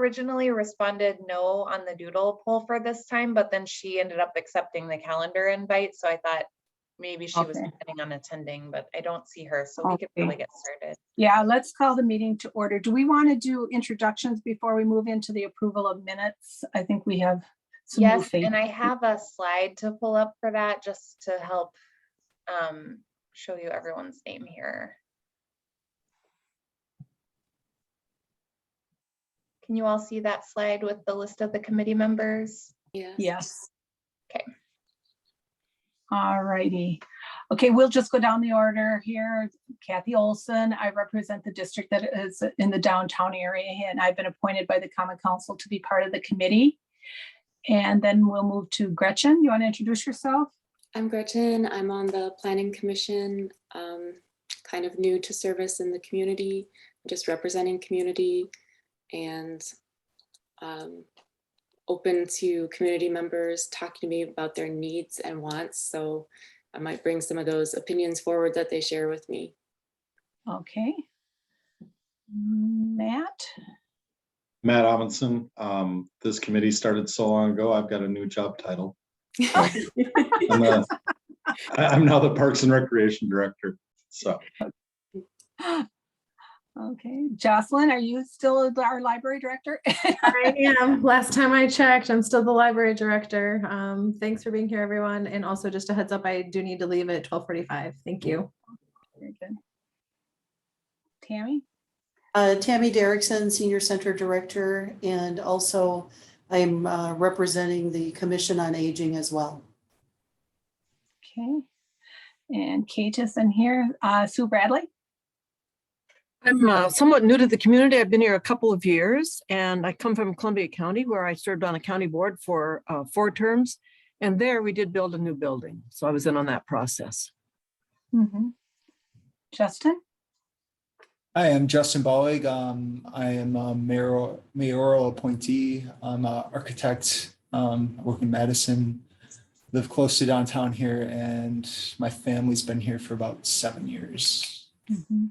originally responded no on the doodle poll for this time, but then she ended up accepting the calendar invite. So I thought maybe she was planning on attending, but I don't see her. So we could probably get started. Yeah, let's call the meeting to order. Do we want to do introductions before we move into the approval of minutes? I think we have some new faces. And I have a slide to pull up for that just to help show you everyone's name here. Can you all see that slide with the list of the committee members? Yes. Okay. All righty. Okay, we'll just go down the order here. Kathy Olson, I represent the district that is in the downtown area, and I've been appointed by the Common Council to be part of the committee. And then we'll move to Gretchen. You want to introduce yourself? I'm Gretchen. I'm on the Planning Commission, kind of new to service in the community, just representing community, and open to community members talking to me about their needs and wants. So I might bring some of those opinions forward that they share with me. Okay. Matt? Matt Robinson. This committee started so long ago, I've got a new job title. I'm now the Parks and Recreation Director. So. Okay, Jocelyn, are you still our library director? I am. Last time I checked, I'm still the library director. Thanks for being here, everyone. And also just a heads up, I do need to leave at 12:45. Thank you. Very good. Tammy? Tammy Derrickson, Senior Center Director, and also I'm representing the Commission on Aging as well. Okay, and Kate is in here. Sue Bradley? I'm somewhat new to the community. I've been here a couple of years, and I come from Columbia County, where I served on a county board for 4 terms. And there we did build a new building. So I was in on that process. Mm-hmm. Justin? Hi, I'm Justin Bowig. I am a mayoral appointee. I'm an architect. I work in Madison, live close to downtown here, and my family's been here for about 7 years. Mm-hmm.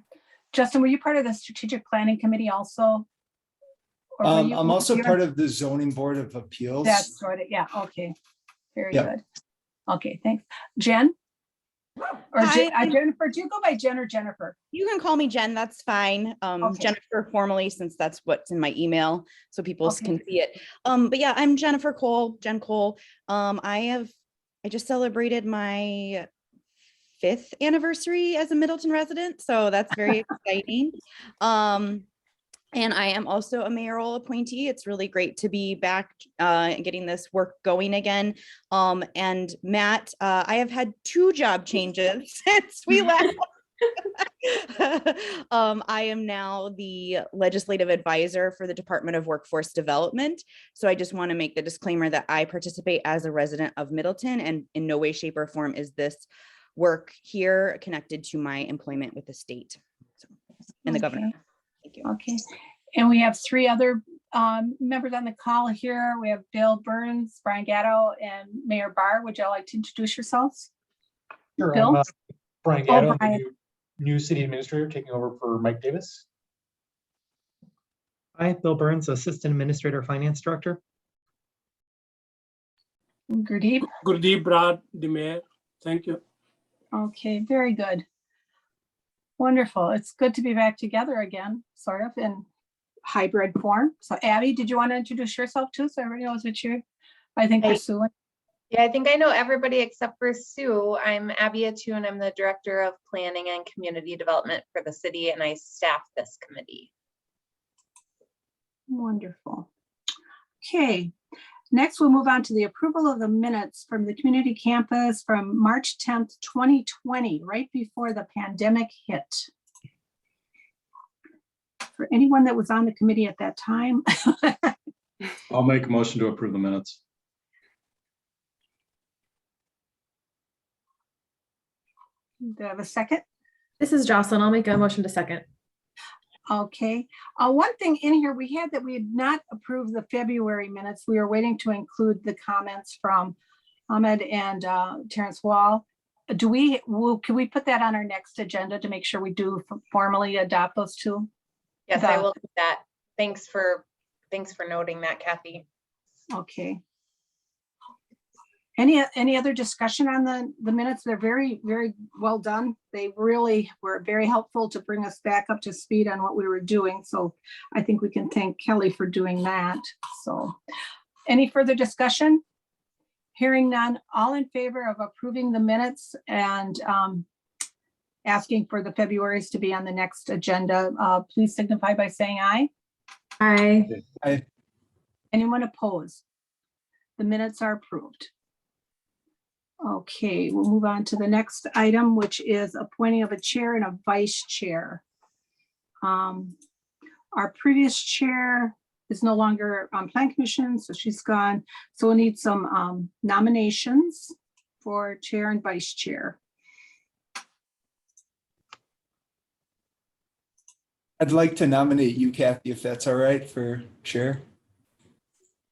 Justin, were you part of the strategic planning committee also? I'm also part of the zoning board of appeals. That's sort of, yeah, okay. Very good. Okay, thanks. Jen? Or Jennifer, do you go by Jen or Jennifer? You can call me Jen, that's fine. Jennifer formally, since that's what's in my email, so people can see it. But yeah, I'm Jennifer Cole, Jen Cole. I just celebrated my 5th anniversary as a Middleton resident, so that's very exciting. And I am also a mayoral appointee. It's really great to be back getting this work going again. And Matt, I have had 2 job changes since we left. I am now the legislative advisor for the Department of Workforce Development. So I just want to make the disclaimer that I participate as a resident of Middleton, and in no way, shape, or form is this work here connected to my employment with the state and the governor. Thank you. Okay, and we have 3 other members on the call here. We have Bill Burns, Brian Gatto, and Mayor Barr. Would y'all like to introduce yourselves? Sure. Bill? I'm Brian Gatto, Brian. new city administrator, taking over for Mike Davis. Hi, Bill Burns, Assistant Administrator, Finance Director. Gurdeep? Gurdeep Brad, the mayor. Thank you. Okay, very good. Wonderful. It's good to be back together again, sort of in hybrid form. So Abby, did you want to introduce yourself too, so everybody knows what you're, I think, pursuing? Yeah, I think I know everybody except for Sue. I'm Abby Atu, and I'm the Director of Planning and Community Development for the city, and I staff this committee. Wonderful. Okay. Next, we'll move on to the approval of the minutes from the community campus from March 10th, 2020, right before the pandemic hit. For anyone that was on the committee at that time. I'll make a motion to approve the minutes. Do I have a second? This is Jocelyn. I'll make a motion to second. Okay. One thing in here we had not not approved the February minutes. We were waiting to include the comments from Ahmed and Terrence Wall. Can we put that on our next agenda to make sure we do formally adopt those 2? Yes, I will do that. Thanks for thanks for noting that, Kathy. Okay. Any other discussion on the minutes? They're very, very well done. They really were very helpful to bring us back up to speed on what we were doing. So I think we can thank Kelly for doing that. So any further discussion? Hearing none, all in favor of approving the minutes and asking for the February's to be on the next agenda, please signify by saying aye. Aye. Anyone opposed? The minutes are approved. Okay, we'll move on to the next item, which is appointing of a chair and a vice chair. Our previous chair is no longer on Plan Commission, so she's gone. So we'll need some nominations for chair and vice chair. I'd like to nominate you, Kathy, if that's all right, for chair.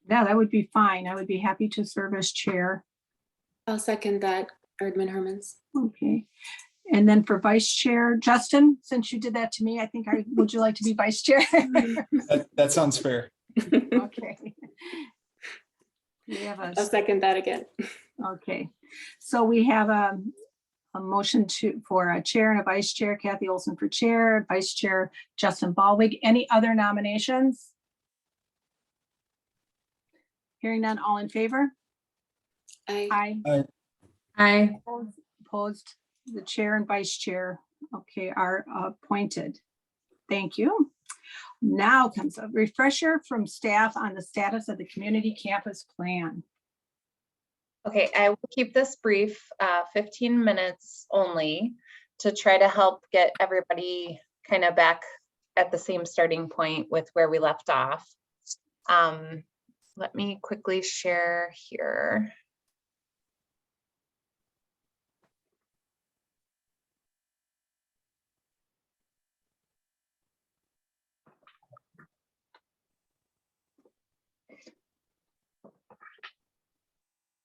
Yeah, that would be fine. I would be happy to serve as chair. I'll second that, Erdman Hermans. Okay. And then for vice chair, Justin, since you did that to me, would you like to be vice chair? That sounds fair. Okay. We have I'll second that again. okay. So we have a motion for a chair and a vice chair, Kathy Olson for chair, vice chair, Justin Ballwig. Any other nominations? Hearing none, all in favor? Aye. Aye. Opposed, the chair and vice chair, okay, are appointed. Thank you. Now comes a refresher from staff on the status of the community campus plan. Okay, I will keep this brief, 15 minutes only, to try to help get everybody kind of back at the same starting point with where we left off. Let me quickly share here.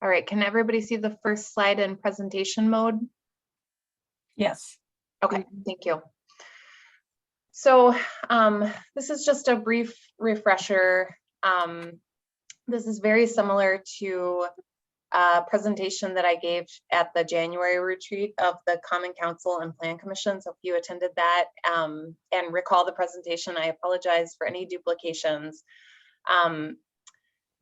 All right, can everybody see the first slide in presentation mode? Yes. Okay, thank you. So this is just a brief refresher. This is very similar to a presentation that I gave at the January retreat of the Common Council and Plan Commission. So if you attended that and recall the presentation, I apologize for any duplications.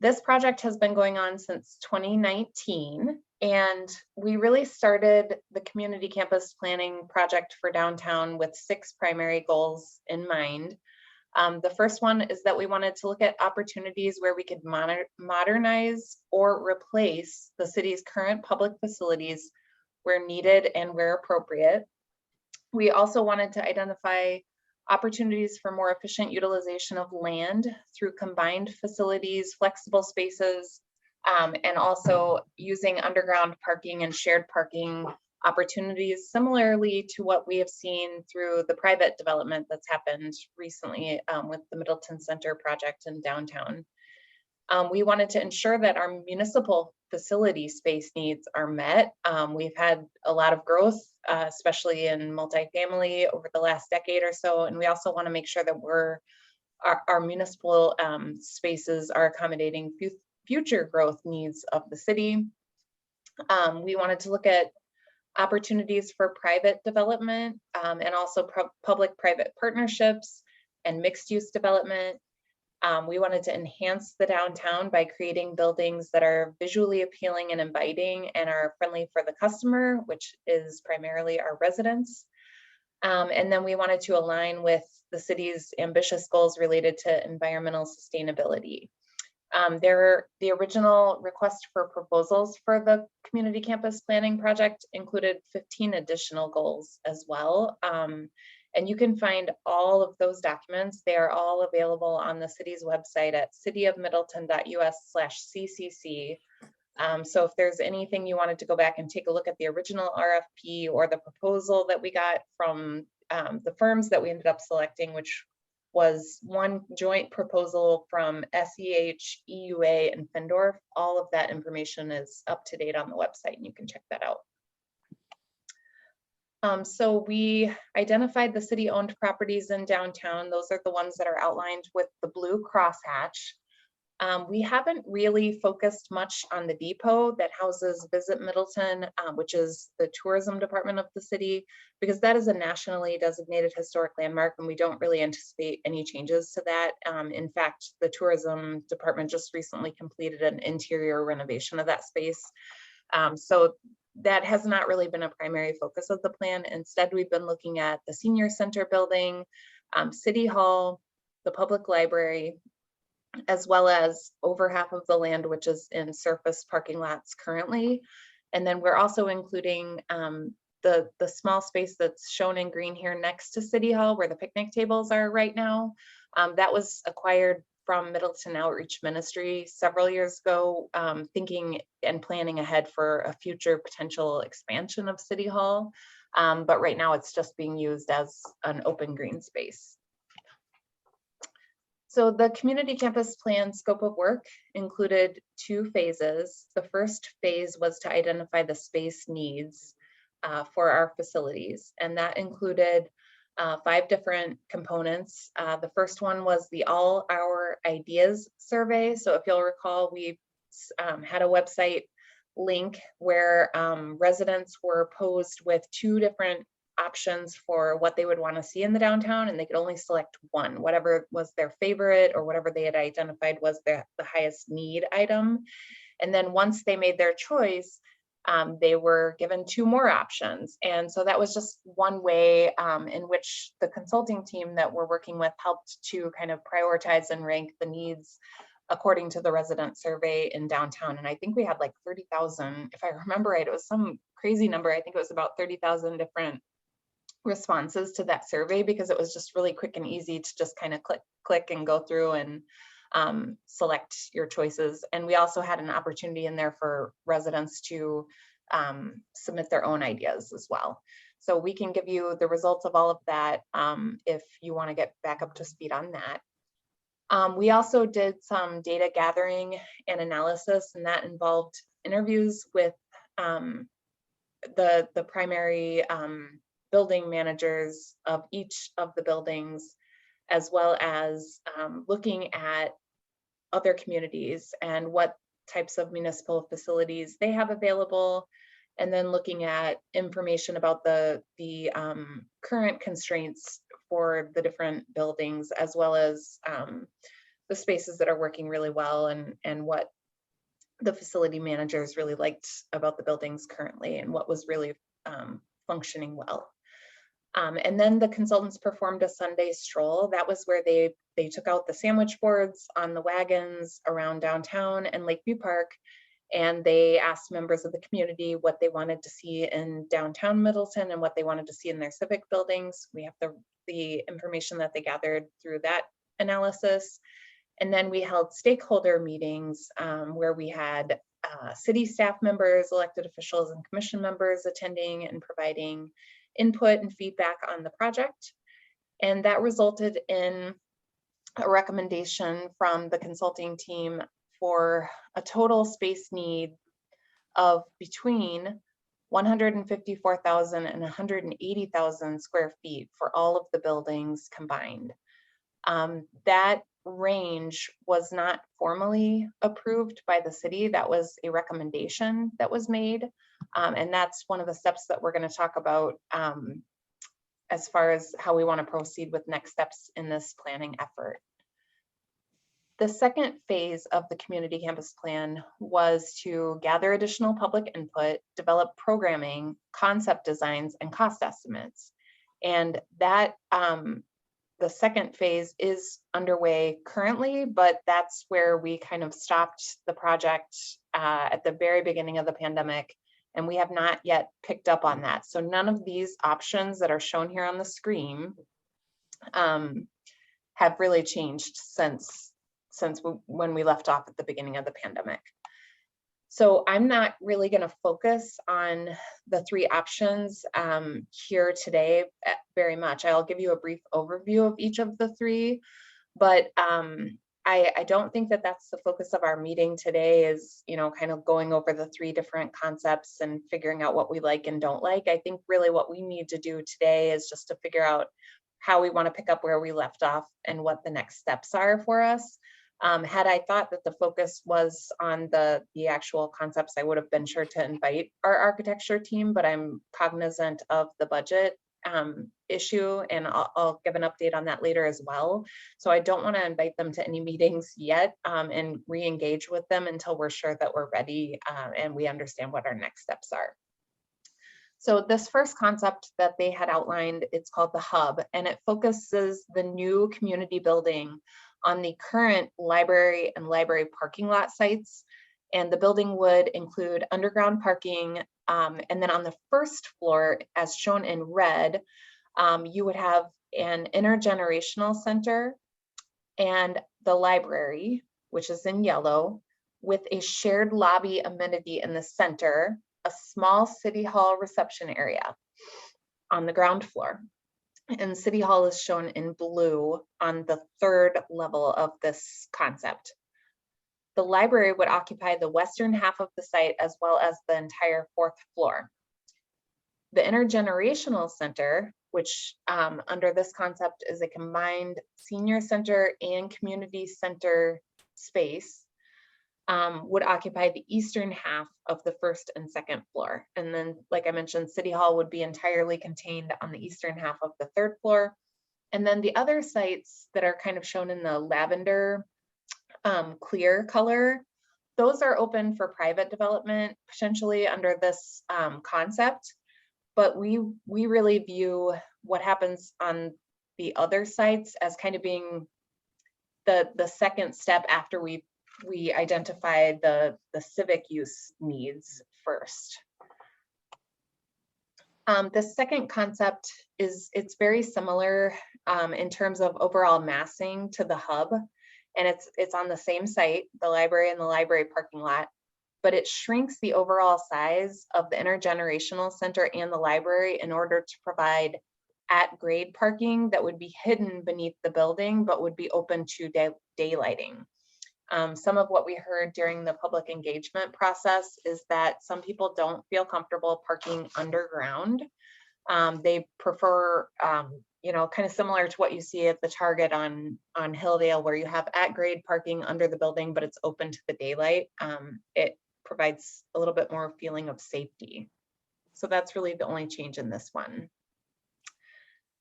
This project has been going on since 2019, and we really started the community campus planning project for downtown with 6 primary goals in mind. The first one is that we wanted to look at opportunities where we could modernize or replace the city's current public facilities where needed and where appropriate. We also wanted to identify opportunities for more efficient utilization of land through combined facilities, flexible spaces, and also using underground parking and shared parking opportunities, similarly to what we have seen through the private development that's happened recently with the Middleton Center project in downtown. We wanted to ensure that our municipal facility space needs are met. We've had a lot of growth, especially in multifamily over the last decade or so, and we also want to make sure that our municipal spaces are accommodating future growth needs of the city. We wanted to look at opportunities for private development and also public-private partnerships and mixed-use development. We wanted to enhance the downtown by creating buildings that are visually appealing and inviting and are friendly for the customer, which is primarily our residents. And then we wanted to align with the city's ambitious goals related to environmental sustainability. The original request for proposals for the community campus planning project included 15 additional goals as well. And you can find all of those documents. They are all available on the city's website at cityofmiddleton.us/ccc. So if there's anything you wanted to go back and take a look at the original RFP or the proposal that we got from the firms that we ended up selecting, which was one joint proposal from SEH, EUA, and Fendorf. All of that information is up to date on the website and you can check that out. So we identified the city-owned properties in downtown. Those are the ones that are outlined with the blue crosshatch. We haven't really focused much on the depot that houses Visit Middleton, which is the tourism department of the city, because that is a nationally designated historic landmark and we don't really anticipate any changes to that. In fact, the tourism department just recently completed an interior renovation of that space. So that has not really been a primary focus of the plan. Instead, we've been looking at the senior center building, City Hall, the public library, as well as over half of the land, which is in surface parking lots currently. And then we're also including the small space that's shown in green here next to City Hall, where the picnic tables are right now. That was acquired from Middleton Outreach Ministry several years ago, thinking and planning ahead for a future potential expansion of City Hall. But right now it's just being used as an open green space. So the community campus plan scope of work included 2 phases. The first phase was to identify the space needs for our facilities, and that included 5 different components. The first one was the All Our Ideas survey. So if you'll recall, we had a website link where residents were posed with 2 different options for what they would want to see in the downtown, and they could only select one, whatever was their favorite or whatever they had identified was the highest need item. And then once they made their choice, they were given 2 more options. And so that was just one way in which the consulting team that we're working with helped to kind of prioritize and rank the needs according to the resident survey in downtown. And I think we had like 30,000, if I remember right, it was some crazy number. I think it was about 30,000 different responses to that survey, because it was just really quick and easy to just kind of click and go through and select your choices. And we also had an opportunity in there for residents to submit their own ideas as well. So we can give you the results of all of that if you want to get back up to speed on that. We also did some data gathering and analysis, and that involved interviews with the primary building managers of each of the buildings, as well as looking at other communities and what types of municipal facilities they have available, and then looking at information about the current constraints for the different buildings, as well as the spaces that are working really well and what the facility managers really liked about the buildings currently and what was really functioning well. And then the consultants performed a Sunday stroll. That was where they took out the sandwich boards on the wagons around downtown and Lakeview Park, and they asked members of the community what they wanted to see in downtown Middleton and what they wanted to see in their civic buildings. We have the information that they gathered through that analysis. And then we held stakeholder meetings where we had city staff members, elected officials, and commission members attending and providing input and feedback on the project. And that resulted in a recommendation from the consulting team for a total space need of between 154,000 and 180,000 square feet for all of the buildings combined. That range was not formally approved by the city. That was a recommendation that was made. And that's one of the steps that we're going to talk about as far as how we want to proceed with next steps in this planning effort. The second phase of the community campus plan was to gather additional public input, develop programming, concept designs, and cost estimates. And that the second phase is underway currently, but that's where we kind of stopped the project at the very beginning of the pandemic, and we have not yet picked up on that. So none of these options that are shown here on the screen have really changed since when we left off at the beginning of the pandemic. So I'm not really going to focus on the 3 options here today very much. I'll give you a brief overview of each of the 3, but I don't think that that's the focus of our meeting today is, you know, kind of going over the 3 different concepts and figuring out what we like and don't like. I think really what we need to do today is just to figure out how we want to pick up where we left off and what the next steps are for us. Had I thought that the focus was on the actual concepts, I would have been sure to invite our architecture team, but I'm cognizant of the budget issue, and I'll give an update on that later as well. So I don't want to invite them to any meetings yet and re-engage with them until we're sure that we're ready and we understand what our next steps are. So this first concept that they had outlined, it's called the Hub, and it focuses the new community building on the current library and library parking lot sites. And the building would include underground parking. And then on the first floor, as shown in red, you would have an intergenerational center and the library, which is in yellow, with a shared lobby amenity in the center, a small city hall reception area on the ground floor. And City Hall is shown in blue on the 3rd level of this concept. The library would occupy the western half of the site as well as the entire 4th floor. The Intergenerational Center, which under this concept is a combined senior center and community center space, would occupy the eastern half of the 1st and 2nd floor. And then, like I mentioned, City Hall would be entirely contained on the eastern half of the 3rd floor. And then the other sites that are kind of shown in the lavender clear color, those are open for private development, potentially under this concept. But we really view what happens on the other sites as kind of being the second step after we identify the civic use needs first. The second concept it's very similar in terms of overall massing to the Hub, and it's on the same site, the library and the library parking lot, but it shrinks the overall size of the Intergenerational Center and the library in order to provide at-grade parking that would be hidden beneath the building, but would be open to daylighting. Some of what we heard during the public engagement process is that some people don't feel comfortable parking underground. They prefer, you know, kind of similar to what you see at the Target on Hilldale, where you have at-grade parking under the building, but it's open to the daylight. It provides a little bit more feeling of safety. So that's really the only change in this one.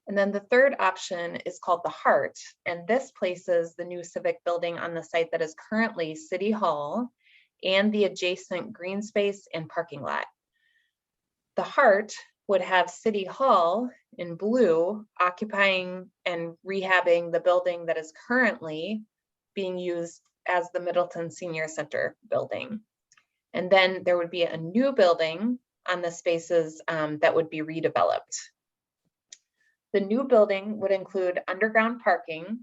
And then the third option is called the Heart, and this places the new civic building on the site that is currently City Hall and the adjacent green space and parking lot. The Heart would have City Hall in blue occupying and rehabbing the building that is currently being used as the Middleton Senior Center building. And then there would be a new building on the spaces that would be redeveloped. The new building would include underground parking,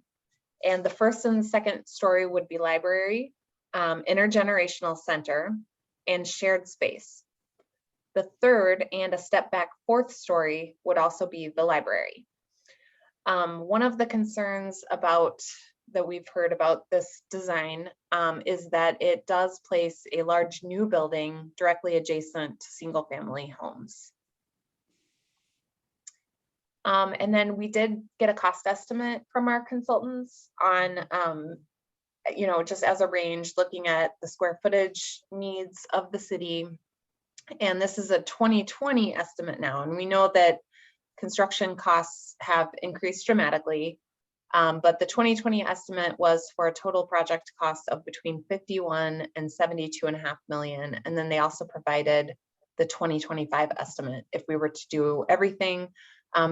and the 1st and 2nd story would be library, intergenerational center, and shared space. The 3rd and a step back 4th story would also be the library. One of the concerns that we've heard about this design is that it does place a large new building directly adjacent to single family homes. And then we did get a cost estimate from our consultants on, you know, just as a range, looking at the square footage needs of the city. And this is a 2020 estimate now. And we know that construction costs have increased dramatically, but the 2020 estimate was for a total project cost of between 51 and 72.5 million. And then they also provided the 2025 estimate if we were to do everything.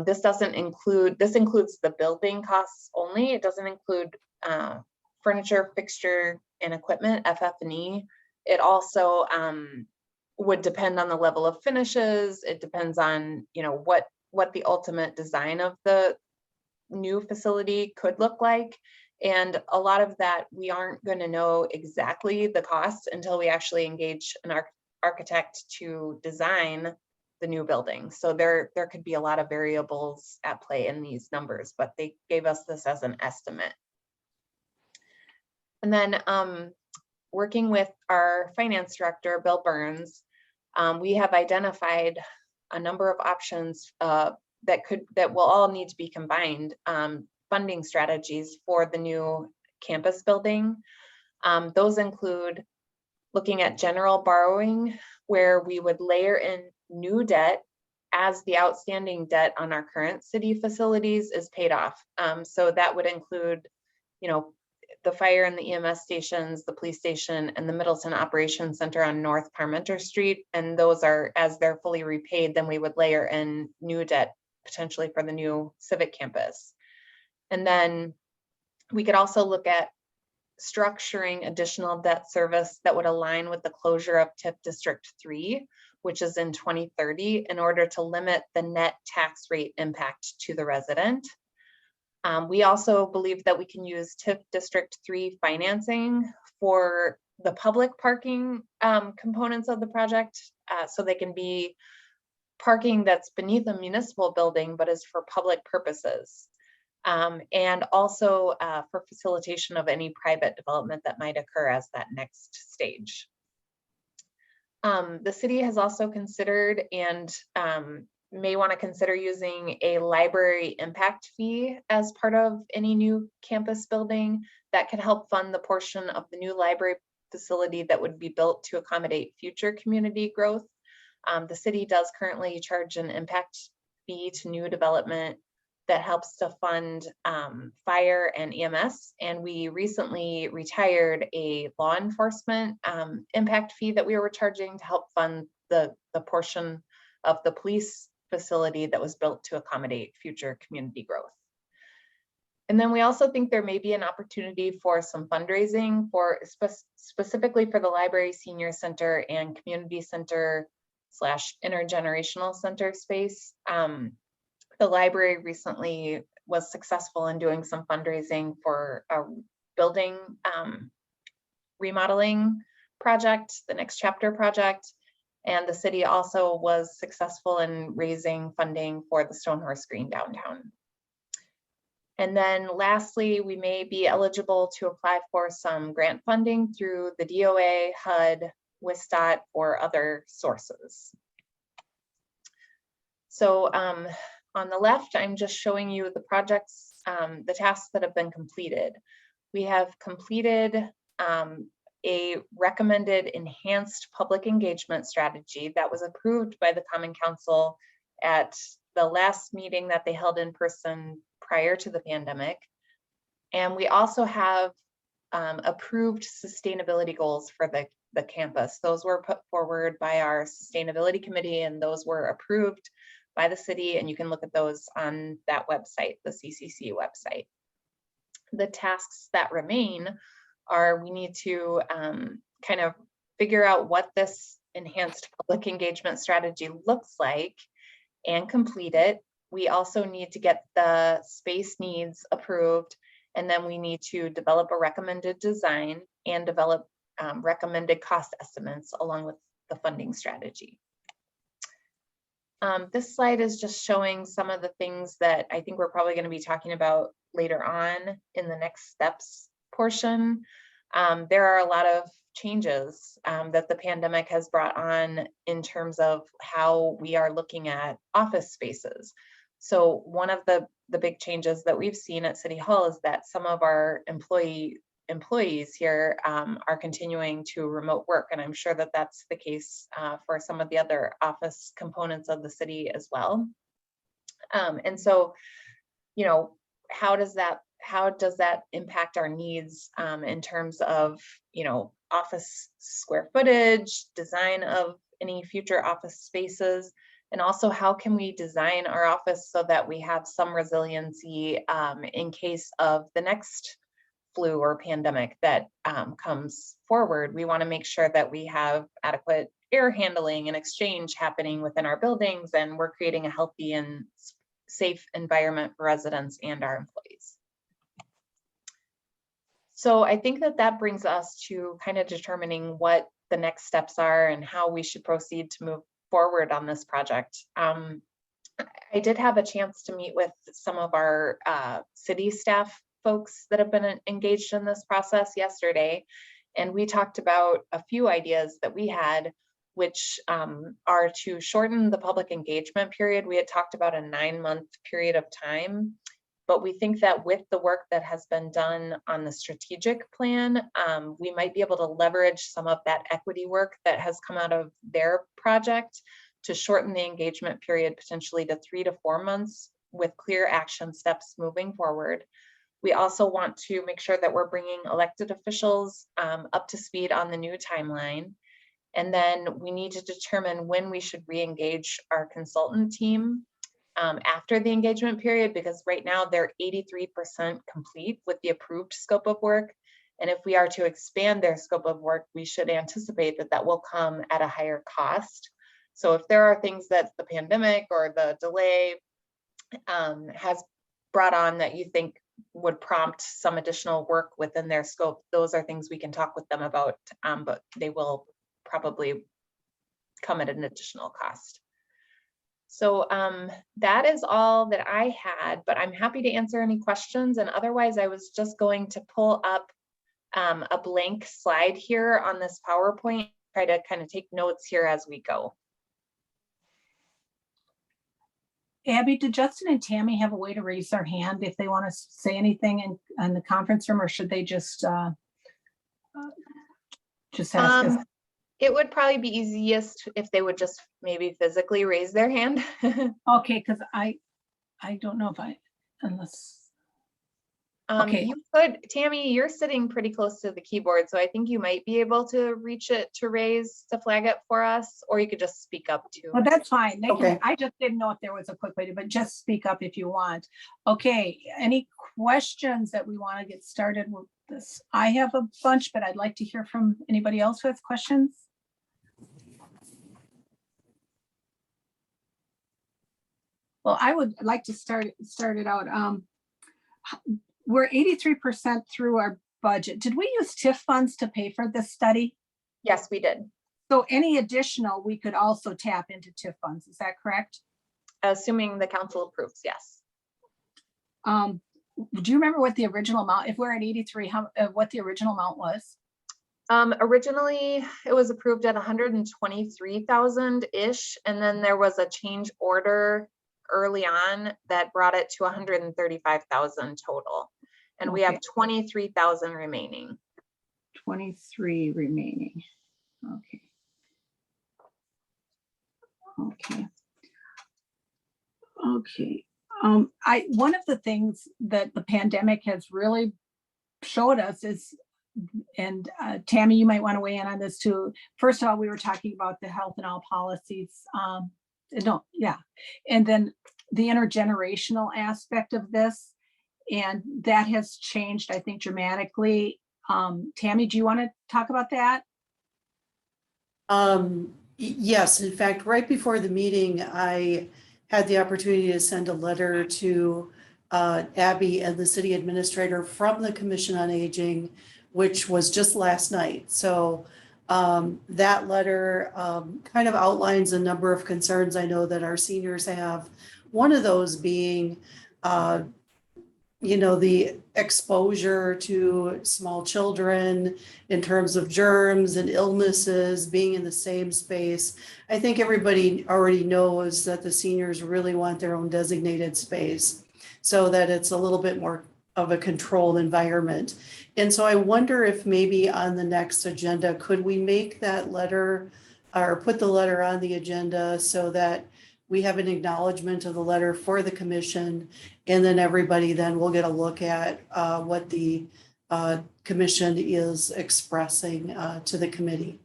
This includes the building costs only. It doesn't include furniture, fixture, and equipment, FF&E. It also would depend on the level of finishes. It depends on, you know, what the ultimate design of the new facility could look like. And a lot of that, we aren't going to know exactly the cost until we actually engage an architect to design the new building. So there could be a lot of variables at play in these numbers, but they gave us this as an estimate. And then working with our finance director, Bill Burns, we have identified a number of options that will all need to be combined, funding strategies for the new campus building. Those include looking at general borrowing, where we would layer in new debt as the outstanding debt on our current city facilities is paid off. So that would include, the fire and the EMS stations, the police station, and the Middleton Operations Center on North Parmenter Street. And those are, as they're fully repaid, then we would layer in new debt potentially for the new civic campus. And then we could also look at structuring additional debt service that would align with the closure of TIF District 3, which is in 2030, in order to limit the net tax rate impact to the resident. We also believe that we can use TIF District 3 financing for the public parking components of the project, so they can be parking that's beneath a municipal building, but is for public purposes. And also for facilitation of any private development that might occur as that next stage. The city has also considered and may want to consider using a library impact fee as part of any new campus building that could help fund the portion of the new library facility that would be built to accommodate future community growth. The city does currently charge an impact fee to new development that helps to fund fire and EMS. And we recently retired a law enforcement impact fee that we were charging to help fund the portion of the police facility that was built to accommodate future community growth. And then we also think there may be an opportunity for some fundraising for specifically for the library, senior center, and community center / intergenerational center space. The library recently was successful in doing some fundraising for a building remodeling project, the Next Chapter project. And the city also was successful in raising funding for the Stonehorse Green downtown. And then lastly, we may be eligible to apply for some grant funding through the DOA, HUD, WSDOT, or other sources. So on the left, I'm just showing you the projects, the tasks that have been completed. We have completed a recommended enhanced public engagement strategy that was approved by the Common Council at the last meeting that they held in person prior to the pandemic. And we also have approved sustainability goals for the campus. Those were put forward by our sustainability committee, and those were approved by the city, and you can look at those on that website, the CCC website. The tasks that remain are we need to kind of figure out what this enhanced public engagement strategy looks like and complete it. We also need to get the space needs approved, and then we need to develop a recommended design and develop recommended cost estimates along with the funding strategy. This slide is just showing some of the things that I think we're probably going to be talking about later on in the next steps portion. There are a lot of changes that the pandemic has brought on in terms of how we are looking at office spaces. So one of the big changes that we've seen at City Hall is that some of our employees here are continuing to remote work, and I'm sure that that's the case for some of the other office components of the city as well. And so, how does that impact our needs in terms of, office square footage, design of any future office spaces, and also how can we design our office so that we have some resiliency in case of the next flu or pandemic that comes forward. We want to make sure that we have adequate air handling and exchange happening within our buildings, and we're creating a healthy and safe environment for residents and our employees. So I think that brings us to kind of determining what the next steps are and how we should proceed to move forward on this project. I did have a chance to meet with some of our city staff folks that have been engaged in this process yesterday, and we talked about a few ideas that we had, which are to shorten the public engagement period. We had talked about a 9-month period of time, but we think that with the work that has been done on the strategic plan, we might be able to leverage some of that equity work that has come out of their project to shorten the engagement period potentially to 3 to 4 months with clear action steps moving forward. We also want to make sure that we're bringing elected officials up to speed on the new timeline. And then we need to determine when we should re-engage our consultant team after the engagement period, because right now they're 83% complete with the approved scope of work. And if we are to expand their scope of work, we should anticipate that that will come at a higher cost. So if there are things that the pandemic or the delay has brought on that you think would prompt some additional work within their scope, those are things we can talk with them about, but they will probably come at an additional cost. So that is all that I had, but I'm happy to answer any questions. And otherwise, I was just going to pull up a blank slide here on this PowerPoint, try to kind of take notes here as we go. Abby, did Justin and Tammy have a way to raise their hand if they want to say anything in the conference room, or should they just ask us? It would probably be easiest if they would just maybe physically raise their hand. Okay, because I don't know if unless. Okay. You could, Tammy, you're sitting pretty close to the keyboard, so I think you might be able to reach it to flag it for us, or you could just speak up too. Well, that's fine. Okay. I just didn't know if there was a quick way to, but just speak up if you want. Okay, any questions that we want to get started with this? I have a bunch, but I'd like to hear from anybody else who has questions. Well, I would like to start it out. We're 83% through our budget. Did we use TIF funds to pay for this study? Yes, we did. So any additional, we could also tap into TIF funds. Is that correct? Assuming the council approves, yes. Do you remember what the original amount, if we're at 83, what the original amount was? Originally, it was approved at 123,000-ish, and then there was a change order early on that brought it to 135,000 total. And we have 23,000 remaining. 23 remaining. Okay. One of the things that the pandemic has really showed us is, and Tammy, you might want to weigh in on this too. First of all, we were talking about the health and all policies. And then the intergenerational aspect of this, and that has changed, I think, dramatically. Tammy, do you want to talk about that? Yes, in fact, right before the meeting, I had the opportunity to send a letter to Abby and the city administrator from the Commission on Aging, which was just last night. So that letter kind of outlines a number of concerns I know that our seniors have. One of those being, the exposure to small children in terms of germs and illnesses, being in the same space. I think everybody already knows that the seniors really want their own designated space so that it's a little bit more of a controlled environment. And so I wonder if maybe on the next agenda, could we make that letter or put the letter on the agenda so that we have an acknowledgement of the letter for the commission, and then everybody then will get a look at what the commission is expressing to the committee.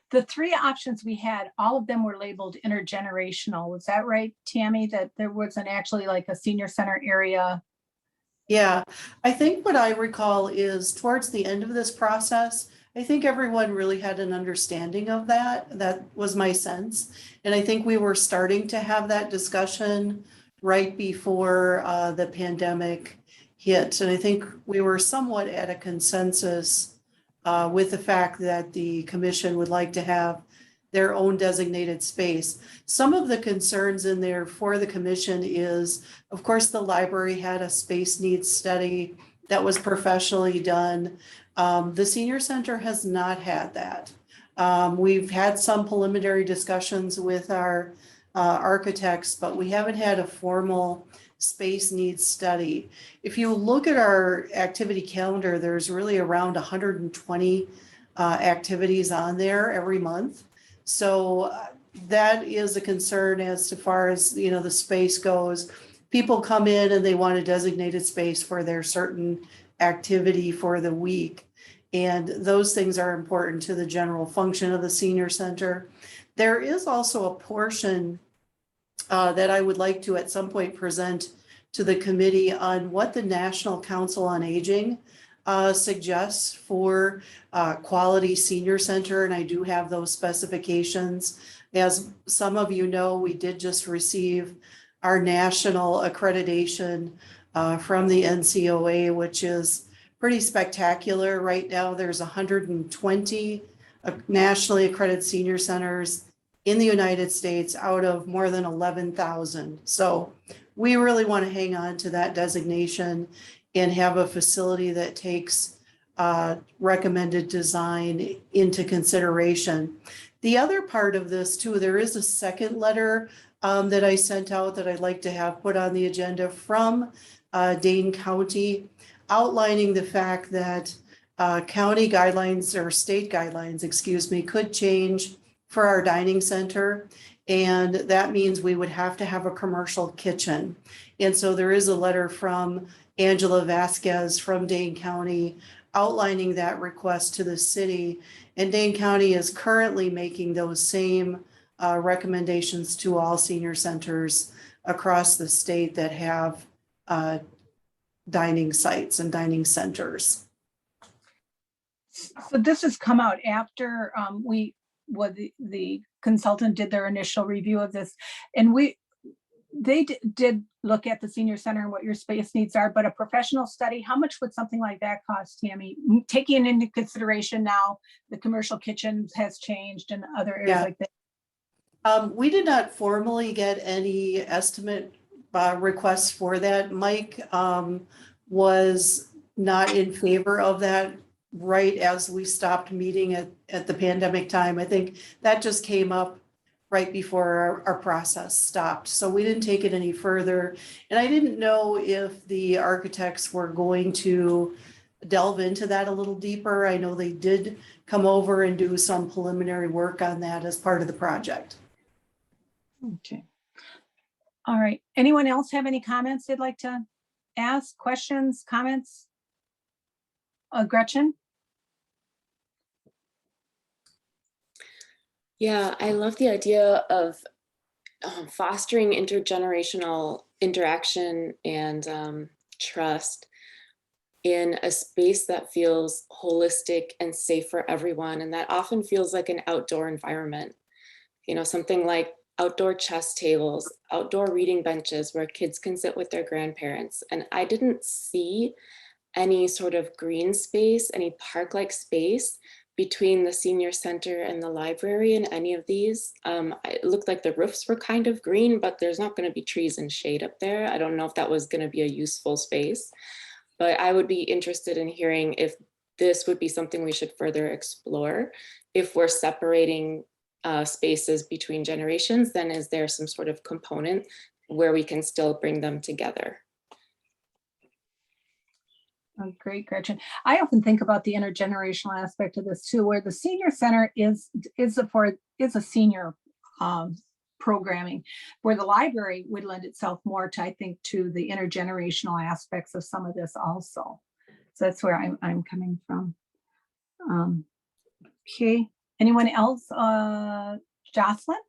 The three options we had, all of them were labeled intergenerational. Was that right, Tammy, that there wasn't actually like a senior center area? Yeah, I think what I recall is towards the end of this process, I think everyone really had an understanding of that. That was my sense. And I think we were starting to have that discussion right before the pandemic hit. And I think we were somewhat at a consensus with the fact that the commission would like to have their own designated space. Some of the concerns in there for the commission is, of course, the library had a space needs study that was professionally done. The senior center has not had that. We've had some preliminary discussions with our architects, but we haven't had a formal space needs study. If you look at our activity calendar, there's really around 120 activities on there every month. So that is a concern as far as, you know, the space goes. People come in and they want a designated space for their certain activity for the week. And those things are important to the general function of the senior center. There is also a portion that I would like to at some point present to the committee on what the National Council on Aging suggests for quality senior center. And I do have those specifications. As some of you know, we did just receive our national accreditation from the NCOA, which is pretty spectacular. Right now, there's 120 nationally accredited senior centers in the United States out of more than 11,000. So we really want to hang on to that designation and have a facility that takes recommended design into consideration. The other part of this too, there is a second letter that I sent out that I'd like to have put on the agenda from Dane County, outlining the fact that county guidelines or state guidelines, excuse me, could change for our dining center. And that means we would have to have a commercial kitchen. And so there is a letter from Angela Vasquez from Dane County outlining that request to the city. And Dane County is currently making those same recommendations to all senior centers across the state that have dining sites and dining centers. So this has come out after the consultant did their initial review of this, and they did look at the senior center and what your space needs are, but a professional study, how much would something like that cost, Tammy? Taking into consideration now the commercial kitchen has changed and other areas like that. We did not formally get any estimate requests for that. Mike was not in favor of that right as we stopped meeting at the pandemic time. I think that just came up right before our process stopped. So we didn't take it any further. And I didn't know if the architects were going to delve into that a little deeper. I know they did come over and do some preliminary work on that as part of the project. Okay. All right. Anyone else have any comments they'd like to ask, questions, comments? Gretchen? Yeah, I love the idea of fostering intergenerational interaction and trust in a space that feels holistic and safe for everyone. And that often feels like an outdoor environment, you know, something like outdoor chess tables, outdoor reading benches where kids can sit with their grandparents. And I didn't see any sort of green space, any park-like space between the senior center and the library in any of these. It looked like the roofs were kind of green, but there's not going to be trees and shade up there. I don't know if that was going to be a useful space, but I would be interested in hearing if this would be something we should further explore. If we're separating spaces between generations, then is there some sort of component where we can still bring them together? Oh, great, Gretchen. I often think about the intergenerational aspect of this too, where the senior center is a senior programming, where the library would lend itself more to, I think, to the intergenerational aspects of some of this also. So that's where I'm coming from. Okay, anyone else? Jocelyn?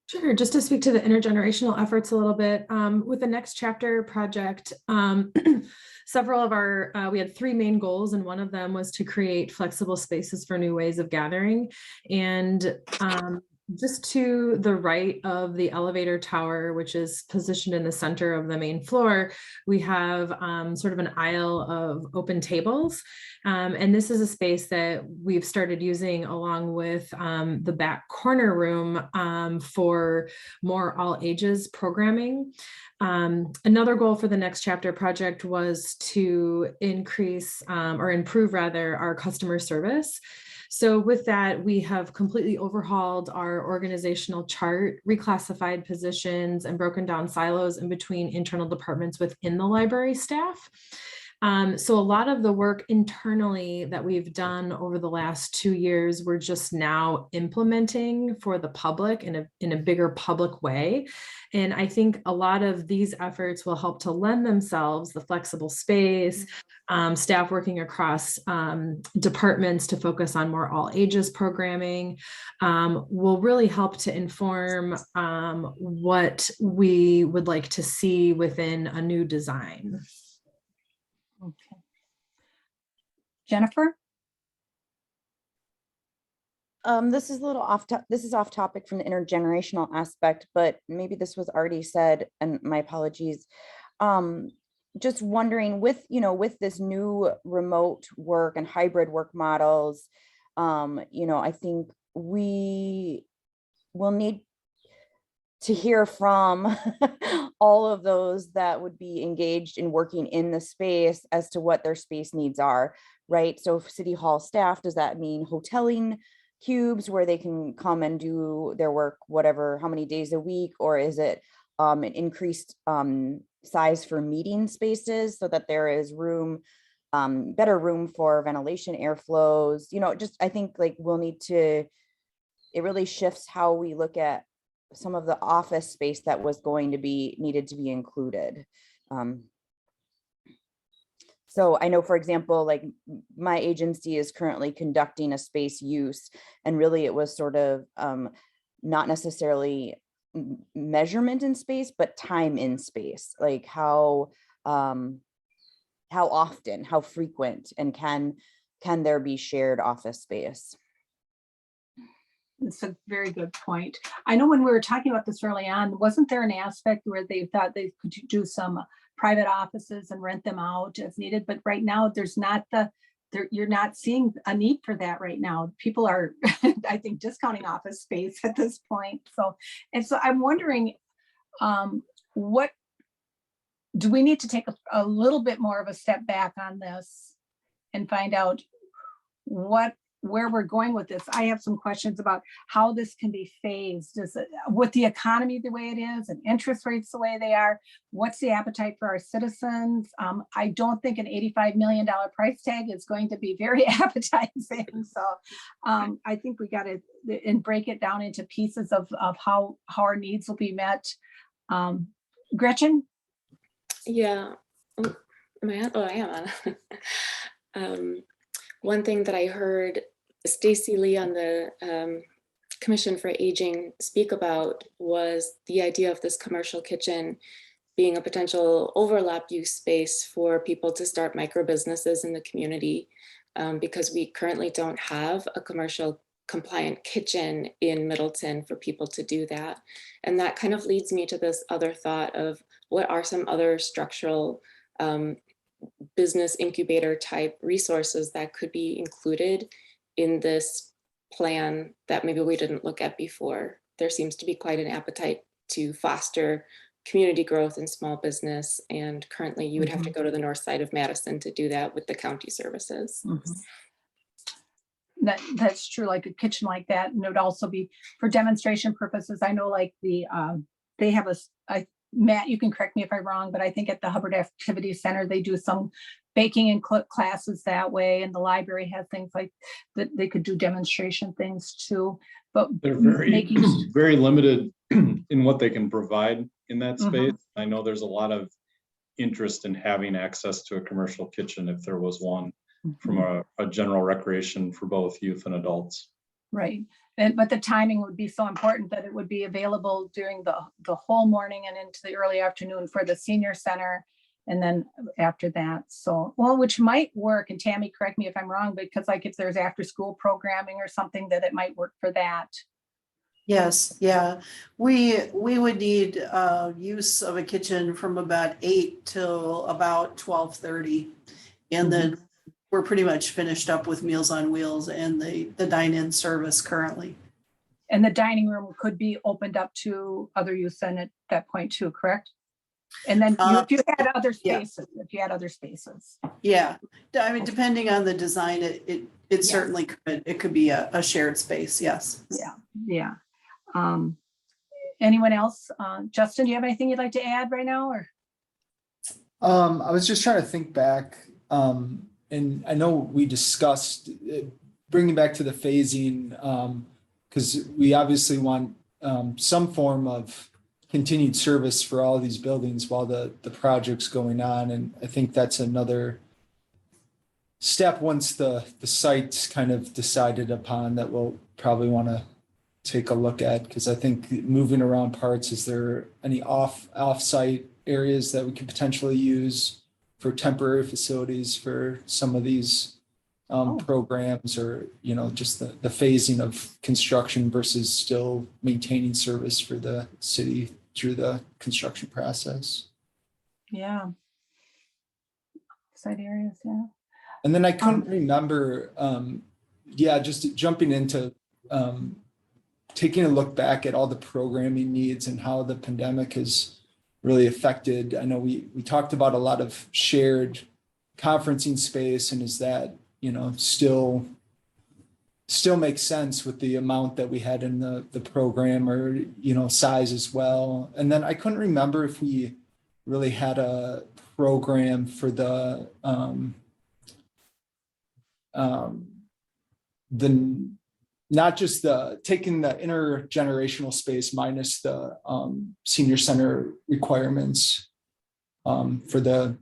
Sure, just to speak to the intergenerational efforts a little bit, with the Next Chapter project, several of we had 3 main goals, and one of them was to create flexible spaces for new ways of gathering. And Just to the right of the elevator tower, which is positioned in the center of the main floor, we have sort of an aisle of open tables. And this is a space that we've started using along with the back corner room for more all ages programming. Another goal for the Next Chapter project was to increase or improve rather our customer service. So with that, we have completely overhauled our organizational chart, reclassified positions, and broken down silos in between internal departments within the library staff. So a lot of the work internally that we've done over the last 2 years, we're just now implementing for the public in a bigger public way. And I think a lot of these efforts will help to lend themselves the flexible space, staff working across departments to focus on more all ages programming, will really help to inform what we would like to see within a new design. Okay. Jennifer? This is a little this is off topic from the intergenerational aspect, but maybe this was already said, and my apologies. Just wondering with with this new remote work and hybrid work models, I think we will need to hear from all of those that would be engaged in working in the space as to what their space needs are, right? So City Hall staff, does that mean hoteling cubes where they can come and do their work, whatever, how many days a week, or is it an increased size for meeting spaces so that there is room, better room for ventilation, airflows, just I think like we'll need to, it really shifts how we look at some of the office space that was going to be needed to be included. So I know, for example, like my agency is currently conducting a space use, and really it was sort of not necessarily measurement in space, but time in space, like how often, how frequent, and can there be shared office space? It's a very good point. I know when we were talking about this early on, wasn't there an aspect where they thought they could do some private offices and rent them out as needed? But right now there's not you're not seeing a need for that right now. People are, I think, discounting office space at this point. So I'm wondering, what do we need to take a little bit more of a step back on this and find out where we're going with this? I have some questions about how this can be phased. Is it, with the economy the way it is and interest rates the way they are, what's the appetite for our citizens? I don't think an $85 million price tag is going to be very appetizing. So I think we got to break it down into pieces of how our needs will be met. Gretchen? Yeah. Am I on? Oh, I am on. One thing that I heard Stacy Lee on the Commission for Aging speak about was the idea of this commercial kitchen being a potential overlap use space for people to start micro businesses in the community, because we currently don't have a commercial compliant kitchen in Middleton for people to do that. And that kind of leads me to this other thought of what are some other structural business incubator type resources that could be included in this plan that maybe we didn't look at before. There seems to be quite an appetite to foster community growth and small business. And currently you would have to go to the north side of Madison to do that with the county services. That's true, like a kitchen like that. And it would also be for demonstration purposes. I know like they have Matt, you can correct me if I'm wrong, but I think at the Hubbard Activity Center, they do some baking and classes that way. And the library has things like that. They could do demonstration things too, but they're very limited in what they can provide in that space. I know there's a lot of interest in having access to a commercial kitchen if there was one from a general recreation for both youth and adults. Right. But the timing would be so important that it would be available during the whole morning and into the early afternoon for the senior center. And then after that, so, well, which might work. And Tammy, correct me if I'm wrong, because like if there's after school programming or something that it might work for that. Yes, yeah. We would need use of a kitchen from about 8 till about 12:30. And then we're pretty much finished up with Meals on Wheels and the dine-in service currently. And the dining room could be opened up to other use then at that point too, correct? And then if you had other yeah. spaces, if you had other spaces. Yeah, I mean, depending on the design, it Yes. certainly could, it could be a shared space, yes. Yeah, yeah. Anyone else? Justin, do you have anything you'd like to add right now or? I was just trying to think back, and I know we discussed bringing back to the phasing, because we obviously want some form of continued service for all of these buildings while the project's going on, and I think that's another step once the site's kind of decided upon that we'll probably want to take a look at, because I think moving around parts, is there any off-site areas that we could potentially use for temporary facilities for some of these programs, or, you know, just the phasing of construction versus still maintaining service for the city through the construction process. Yeah. Site areas, yeah. And then I couldn't remember, just jumping into taking a look back at all the programming needs and how the pandemic has really affected. I know we talked about a lot of shared conferencing space, and is that, you know, still makes sense with the amount that we had in the program, or, you know, size as well. And then I couldn't remember if we really had a program for the not just the taking the intergenerational space minus the senior center requirements for the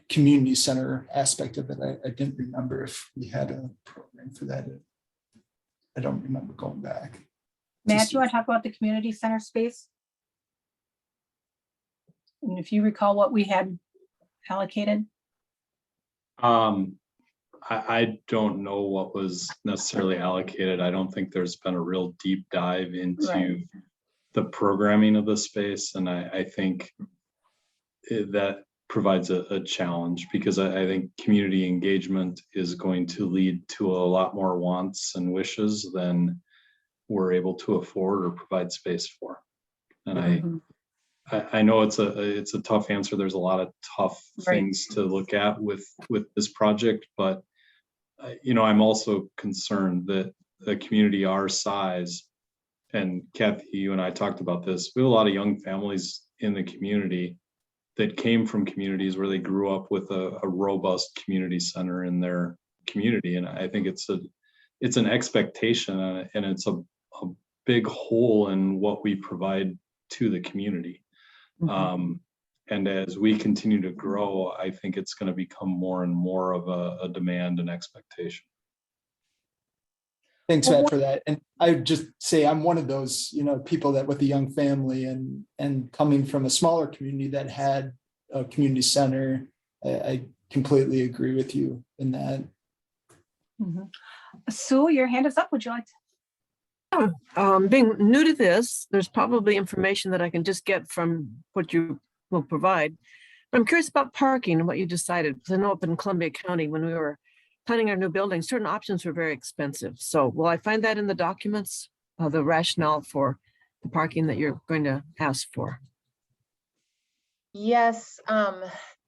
community center aspect of it. I didn't remember if we had a program for that. I don't remember going back. Matt, do you want to talk about the community center space? And if you recall what we had allocated? I don't know what was necessarily allocated. I don't think there's been a real deep dive into the programming of the space. And I think that provides a challenge, because I think community engagement is going to lead to a lot more wants and wishes than we're able to afford or provide space for. And I know it's a tough answer. There's a lot of tough things to look at with this project, but you know, I'm also concerned that a community our size, and Kathy, you and I talked about this, we have a lot of young families in the community that came from communities where they grew up with a robust community center in their community. And I think it's an expectation, and it's a big hole in what we provide to the community. And as we continue to grow, I think it's going to become more and more of a demand and expectation. Thanks, Matt, for that. And I would just say I'm one of those, you know, people that with a young family and coming from a smaller community that had a community center, I completely agree with you in that. Sue, your hand is up. Would you like to? Being new to this, there's probably information that I can just get from what you will provide. But I'm curious about parking and what you decided, because I know up in Columbia County, when we were planning our new building, certain options were very expensive. So will I find that in the documents, the rationale for the parking that you're going to ask for? Yes,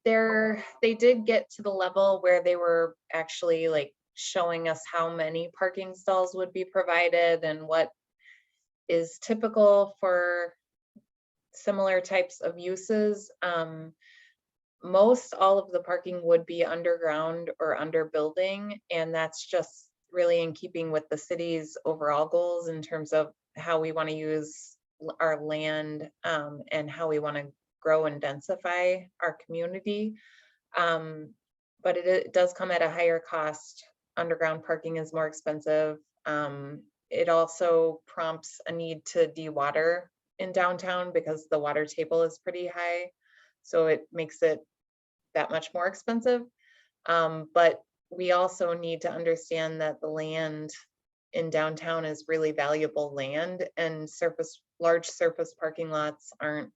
they did get to the level where they were actually like showing us how many parking stalls would be provided and what is typical for similar types of uses. Most all of the parking would be underground or under building, and that's just really in keeping with the city's overall goals in terms of how we want to use our land and how we want to grow and densify our community. But it does come at a higher cost. Underground parking is more expensive. It also prompts a need to dewater in downtown because the water table is pretty high. So it makes it that much more expensive. But we also need to understand that the land in downtown is really valuable land, and large surface parking lots aren't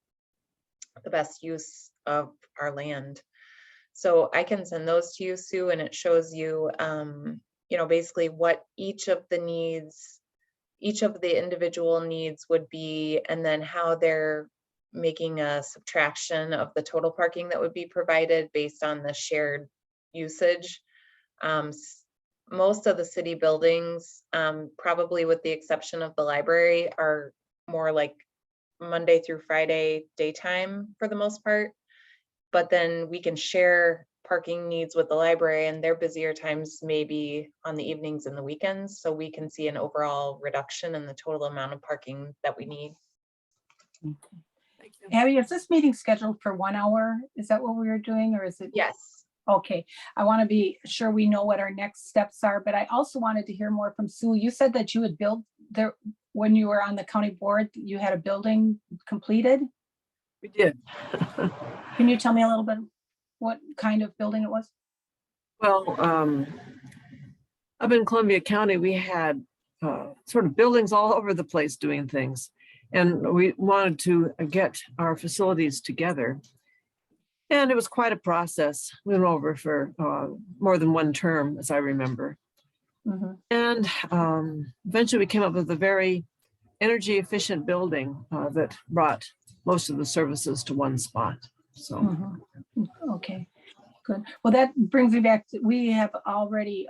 the best use of our land. So I can send those to you, Sue, and it shows you, basically what each of the individual needs would be, and then how they're making a subtraction of the total parking that would be provided based on the shared usage. Most of the city buildings, probably with the exception of the library, are more like Monday through Friday daytime for the most part. But then we can share parking needs with the library, and their busier times maybe on the evenings and the weekends. So we can see an overall reduction in the total amount of parking that we need. Abby, is this meeting scheduled for 1 hour? Is that what we were doing, or is it? Yes. Okay, I want to be sure we know what our next steps are, but I also wanted to hear more from Sue. You said that you had built there, when you were on the county board, you had a building completed? We did. Can you tell me a little bit what kind of building it was? Well, up in Columbia County, we had sort of buildings all over the place doing things. And we wanted to get our facilities together. And it was quite a process. We went over for more than one term, as I remember. Mhm. And eventually we came up with a very energy efficient building that brought most of the services to one spot. So, Okay, good. Well, that brings me back to, we have already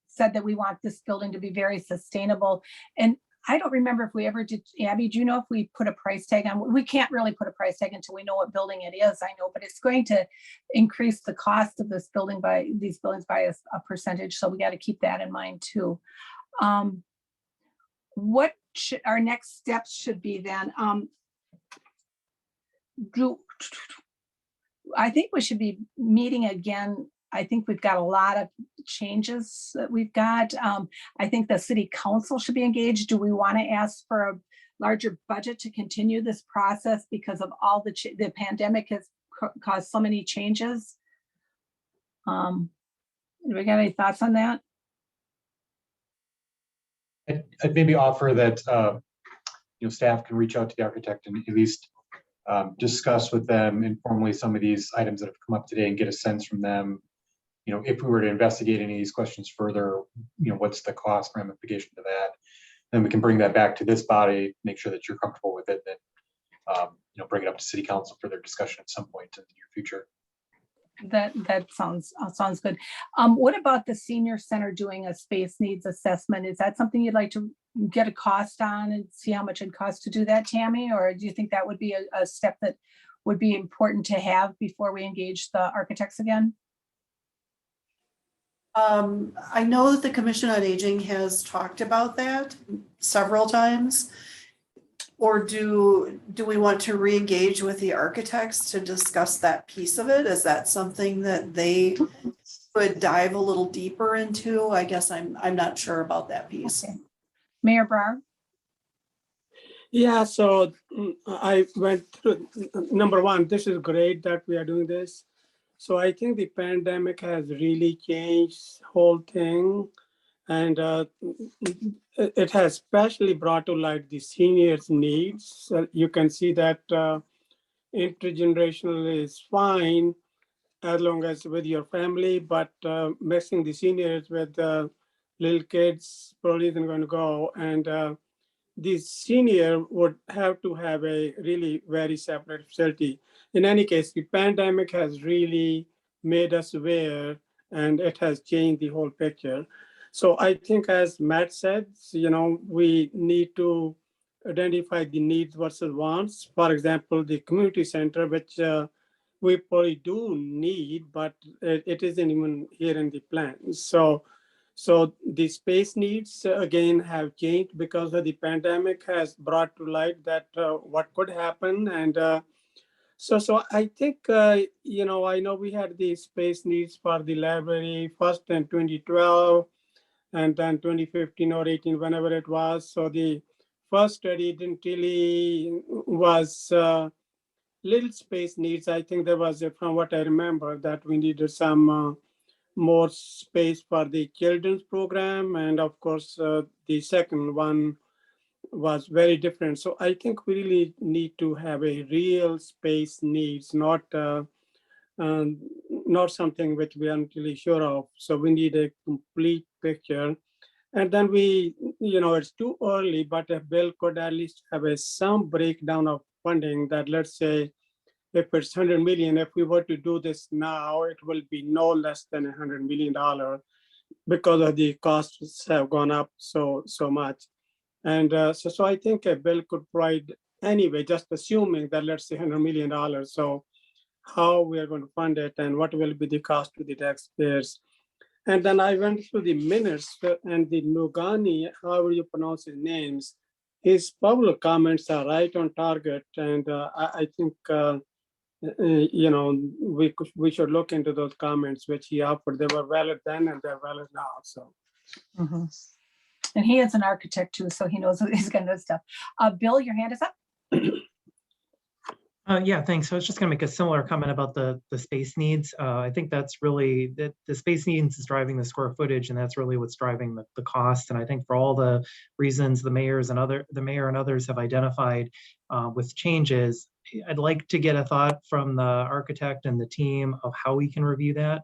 said that we want this building to be very sustainable. And I don't remember if we ever did, Abby, do you know if we put a price tag on? We can't really put a price tag until we know what building it is, I know, but it's going to increase the cost of this building by, these buildings by a percentage. So we got to keep that in mind too. What should our next steps should be then? I think we should be meeting again. I think we've got a lot of changes that we've got. I think the city council should be engaged. Do we want to ask for a larger budget to continue this process because of all the pandemic has caused so many changes? Do we got any thoughts on that? I'd maybe offer that staff can reach out to the architect and at least discuss with them informally some of these items that have come up today and get a sense from them. If we were to investigate any of these questions further, what's the cost ramification to that? Then we can bring that back to this body, make sure that you're comfortable with it, and bring it up to city council for their discussion at some point in the near future. That sounds good. What about the senior center doing a space needs assessment? Is that something you'd like to get a cost on and see how much it costs to do that, Tammy? Or do you think that would be a step that would be important to have before we engage the architects again? I know that the Commission on Aging has talked about that several times. Or do we want to re-engage with the architects to discuss that piece of it? Is that something that they would dive a little deeper into? I guess I'm not sure about that piece. Okay. Mayor Brar? Yeah, so I went through, number one, this is great that we are doing this. So I think the pandemic has really changed the whole thing. And it has especially brought to light the seniors' needs. So you can see that intergenerational is fine as long as with your family, but mixing the seniors with little kids probably isn't going to go. And the senior would have to have a really very separate facility. In any case, the pandemic has really made us aware, and it has changed the whole picture. So I think, as Matt said, we need to identify the needs versus wants. For example, the community center, which we probably do need, but it isn't even here in the plan. So the space needs, again, have changed because of the pandemic has brought to light that what could happen. And so I think, I know we had the space needs for the library first in 2012, and then 2015 or 18, whenever it was. So the first study didn't really was little space needs. I think there was, from what I remember, that we needed some more space for the children's program. And of course, the second one was very different. So I think we really need to have a real space needs, not something which we aren't really sure of. So we need a complete picture. And then it's too early, but a bill could at least have some breakdown of funding that, let's say, if it's 100 million, if we were to do this now, it will be no less than $100 million because of the costs have gone up so much. And so I think a bill could provide anyway, just assuming that, let's say, $100 million. So how we are going to fund it and what will be the cost to the taxpayers. And then I went through the minutes, and the Nugani, however you pronounce his names, his public comments are right on target. And I think, we should look into those comments which he offered. They were valid then and they're valid now. So. Mhm. And he is an architect too, so he knows he's going to know stuff. Bill, your hand is up. Yeah, thanks. So I was just going to make a similar comment about the space needs. I think that's really the space needs is driving the square footage, and that's really what's driving the cost. And I think for all the reasons the mayor and others have identified with changes, I'd like to get a thought from the architect and the team of how we can review that.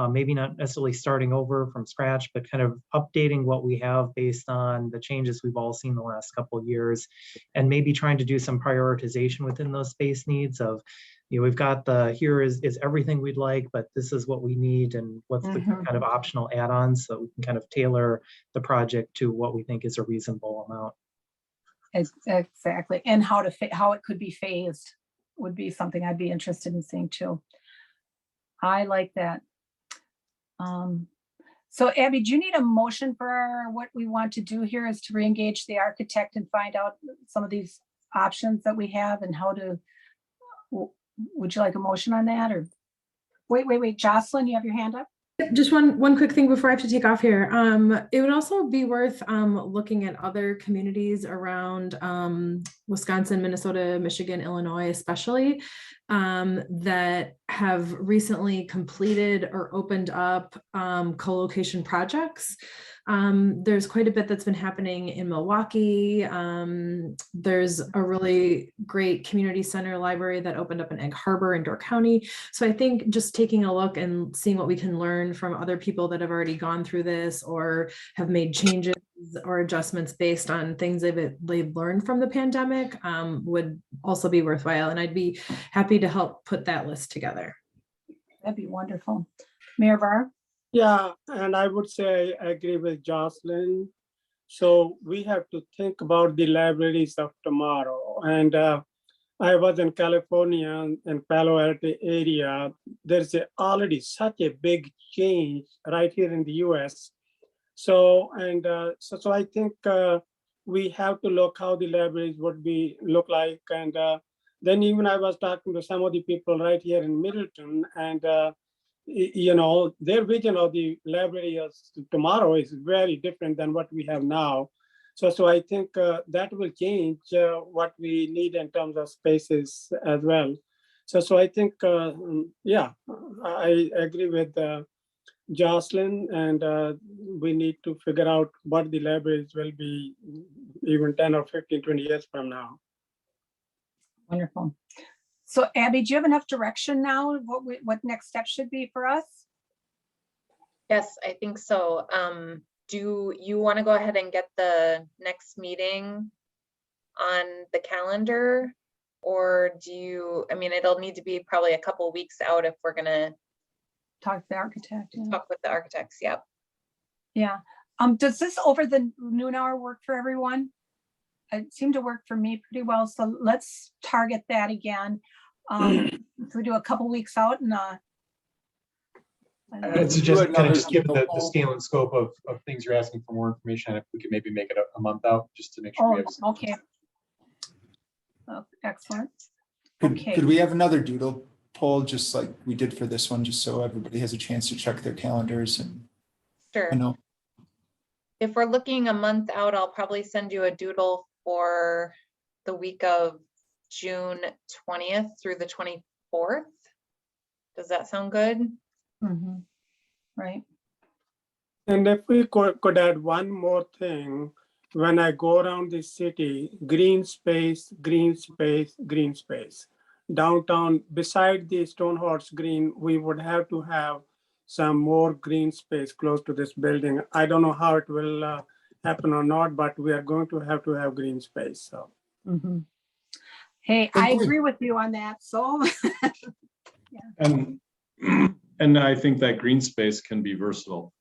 Maybe not necessarily starting over from scratch, but kind of updating what we have based on the changes we've all seen the last couple of years, and maybe trying to do some prioritization within those space needs of, we've got here is everything we'd like, but this is what we need, and what's the kind of optional add-ons, so we can kind of tailor the project to what we think is a reasonable amount. Exactly. And how it could be phased would be something I'd be interested in seeing too. I like that. So Abby, do you need a motion for what we want to do here is to re-engage the architect and find out some of these options that we have and how to, would you like a motion on that, or wait, Jocelyn, you have your hand up? Just one quick thing before I have to take off here. It would also be worth looking at other communities around Wisconsin, Minnesota, Michigan, Illinois, especially that have recently completed or opened up co-location projects. There's quite a bit that's been happening in Milwaukee. There's a really great community center library that opened up in Egg Harbor in Door County. So I think just taking a look and seeing what we can learn from other people that have already gone through this or have made changes or adjustments based on things they've learned from the pandemic would also be worthwhile. And I'd be happy to help put that list together. That'd be wonderful. Mayor Barr? Yeah, and I would say I agree with Jocelyn. So we have to think about the libraries of tomorrow. And I was in California, in Palo Alto area. There's already such a big change right here in the US. So I think we have to look how the libraries would look like. And then even I was talking to some of the people right here in Middleton, and their vision of the library of tomorrow is very different than what we have now. So I think that will change what we need in terms of spaces as well. So I think, I agree with Jocelyn, and we need to figure out what the libraries will be even 10 or 15, 20 years from now. Wonderful. So Abby, do you have enough direction now? What next steps should be for us? Yes, I think so. Do you want to go ahead and get the next meeting on the calendar? Or it'll need to be probably a couple of weeks out if we're gonna talk to the architect. Talk with the architects, yep. Yeah. Does this over the noon hour work for everyone? It seemed to work for me pretty well. So let's target that again. We do a couple weeks out, and I'd suggest kind of just given the scale and scope of things you're asking for more information, if we could maybe make it a month out just to make sure we have some. Okay. Oh, excellent. Could we have another doodle poll just like we did for this one, just so everybody has a chance to check their calendars? And sure. I know. If we're looking a month out, I'll probably send you a doodle for the week of June 20th through the 24th. Does that sound good? Mm-hmm. right? And if we could add one more thing, when I go around the city, green space, green space, green space. Downtown, beside the Stone Horse Green, we would have to have some more green space close to this building. I don't know how it will happen or not, but we are going to have green space, so. Mhm. Hey, I agree with you on that, so. And I think that green space can be versatile.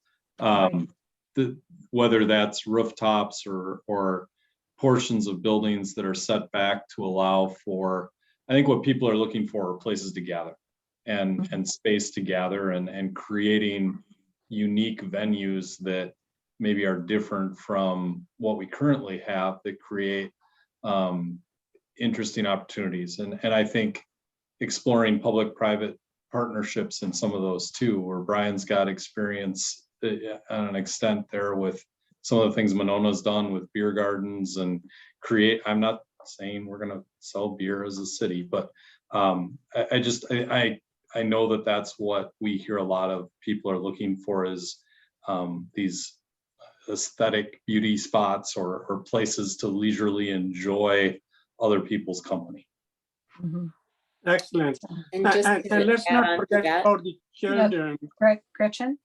Whether that's rooftops or portions of buildings that are set back to allow for, I think what people are looking for are places to gather and space to gather and creating unique venues that maybe are different from what we currently have that create interesting opportunities. And I think exploring public-private partnerships in some of those too, where Brian's got experience on an extent there with some of the things Monona's done with beer gardens and create. I'm not saying we're going to sell beer as a city, but I know that that's what we hear a lot of people are looking for is these aesthetic beauty spots or places to leisurely enjoy other people's company. Excellent. And just And to let's add not on to forget that, about the children. Gretchen?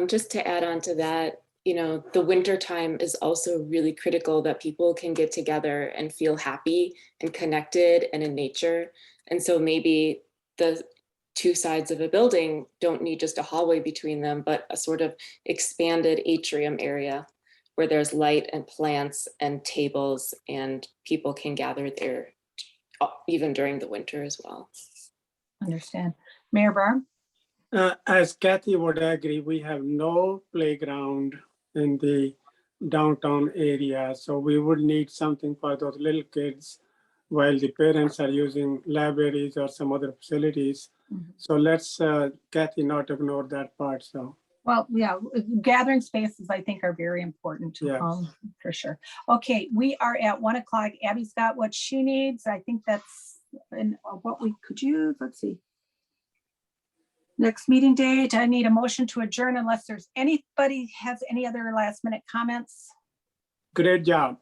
just to add on to that, you know, the winter time is also really critical that people can get together and feel happy and connected and in nature. And so maybe the two sides of a building don't need just a hallway between them, but a sort of expanded atrium area where there's light and plants and tables and people can gather there even during the winter as well. Understand. Mayor Barr? As Kathy would agree, we have no playground in the downtown area. So we would need something for those little kids while the parents are using libraries or some other facilities. So let's, Kathy, not ignore that part, so. Well, yeah, gathering spaces I think are very important for sure. Okay, we are at 1 o'clock. Abby's got what she needs. I think that's what we could use. Let's see. Next meeting date, I need a motion to adjourn unless there's anybody has any other last minute comments. Great job.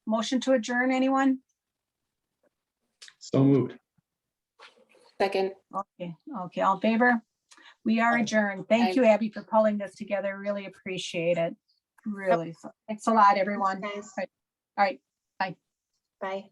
Motion to adjourn, anyone? So moved. Second. Okay, all in favor? We are adjourned. Thank you, Abby, for pulling this together. Really appreciate it. Really. So, thanks a lot, everyone. Thanks, guys. All right. Bye. Bye.